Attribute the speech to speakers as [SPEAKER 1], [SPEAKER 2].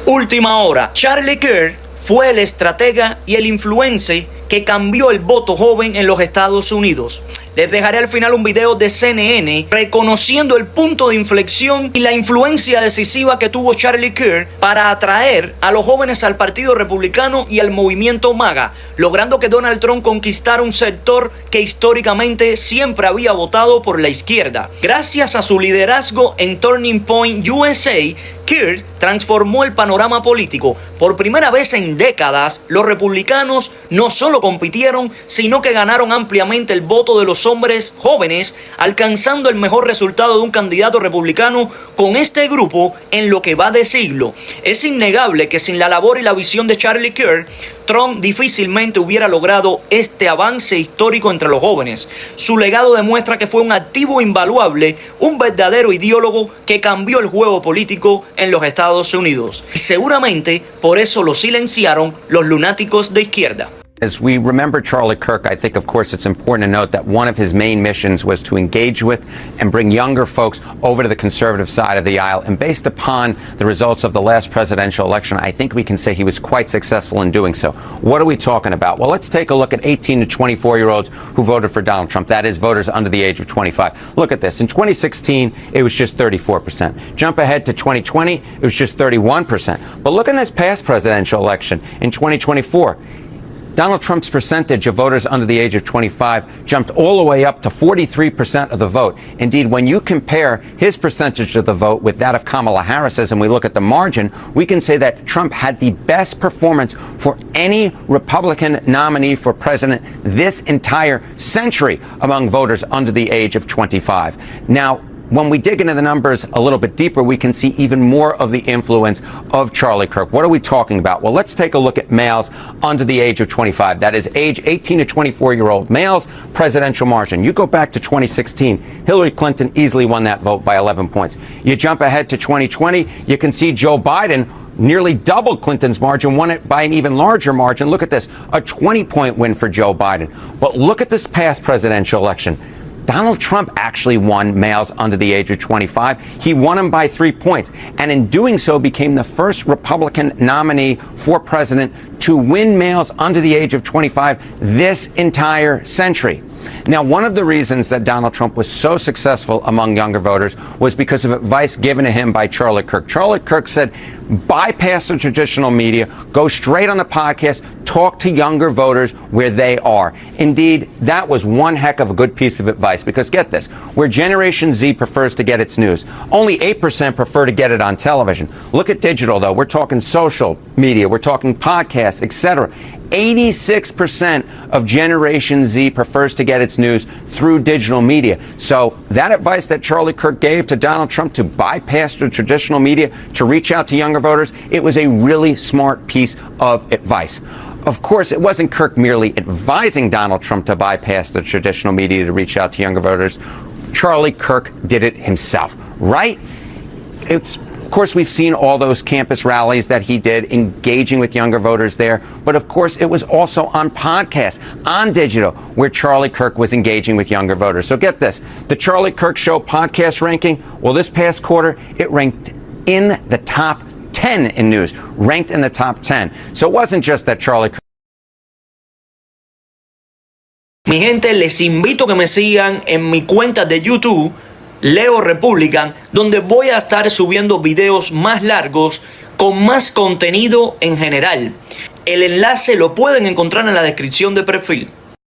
[SPEAKER 1] Última hora, Charlie Kirk fue el estratega y el influencer que cambió el voto joven en los Estados Unidos. Les dejaré al final un video de CNN reconociendo el punto de inflexión y la influencia decisiva que tuvo Charlie Kirk para atraer a los jóvenes al Partido Republicano y al movimiento MAGA, logrando que Donald Trump conquistara un sector que históricamente siempre había votado por la izquierda. Gracias a su liderazgo en Turning Point USA, Kirk transformó el panorama político. Por primera vez en décadas, los republicanos no solo compitieron, sino que ganaron ampliamente el voto de los hombres jóvenes, alcanzando el mejor resultado de un candidato republicano con este grupo en lo que va de siglo. Es innegable que sin la labor y la visión de Charlie Kirk, Trump difícilmente hubiera logrado este avance histórico entre los jóvenes. Su legado demuestra que fue un activo invaluable, un verdadero ideólogo que cambió el juego político en los Estados Unidos. Y seguramente por eso lo silenciaron los lunáticos de izquierda.
[SPEAKER 2] As we remember Charlie Kirk, I think, of course, it's important to note that one of his main missions was to engage with and bring younger folks over to the conservative side of the aisle. And based upon the results of the last presidential election, I think we can say he was quite successful in doing so. What are we talking about? Well, let's take a look at 18 to 24-year-olds who voted for Donald Trump. That is, voters under the age of 25. Look at this. In 2016, it was just 34%. Jump ahead to 2020, it was just 31%. But look in this past presidential election in 2024. Donald Trump's percentage of voters under the age of 25 jumped all the way up to 43% of the vote. Indeed, when you compare his percentage of the vote with that of Kamala Harris's, and we look at the margin, we can say that Trump had the best performance for any Republican nominee for president this entire century among voters under the age of 25. Now, when we dig into the numbers a little bit deeper, we can see even more of the influence of Charlie Kirk. What are we talking about? Well, let's take a look at males under the age of 25. That is age 18 to 24-year-old males, presidential margin. You go back to 2016, Hillary Clinton easily won that vote by 11 points. You jump ahead to 2020, you can see Joe Biden nearly doubled Clinton's margin, won it by an even larger margin. Look at this, a 20-point win for Joe Biden. But look at this past presidential election. Donald Trump actually won males under the age of 25. He won them by 3 points, and in doing so became the first Republican nominee for president to win males under the age of 25 this entire century. Now, one of the reasons that Donald Trump was so successful among younger voters was because of advice given to him by Charlie Kirk. Charlie Kirk said, bypass the traditional media, go straight on the podcast, talk to younger voters where they are. Indeed, that was one heck of a good piece of advice, because get this, where Generation Z prefers to get its news, only 8% prefer to get it on television. Look at digital, though. We're talking social media, we're talking podcasts, etc. 86% of Generation Z prefers to get its news through digital media. So that advice that Charlie Kirk gave to Donald Trump to bypass the traditional media to reach out to younger voters, it was a really smart piece of advice. Of course, it wasn't Kirk merely advising Donald Trump to bypass the traditional media to reach out to younger voters. Charlie Kirk did it himself, right? Of course, we've seen all those campus rallies that he did, engaging with younger voters there. But of course, it was also on podcasts, on digital, where Charlie Kirk was engaging with younger voters. So get this, the Charlie Kirk Show podcast ranking, well, this past quarter, it ranked in the top 10 in news, ranked in the top 10. So it wasn't just that Charlie Kirk.
[SPEAKER 1] Mi gente, les invito a que me sigan en mi cuenta de YouTube, Leo Republican, donde voy a estar subiendo videos más largos con más contenido en general. El enlace lo pueden encontrar en la descripción de perfil.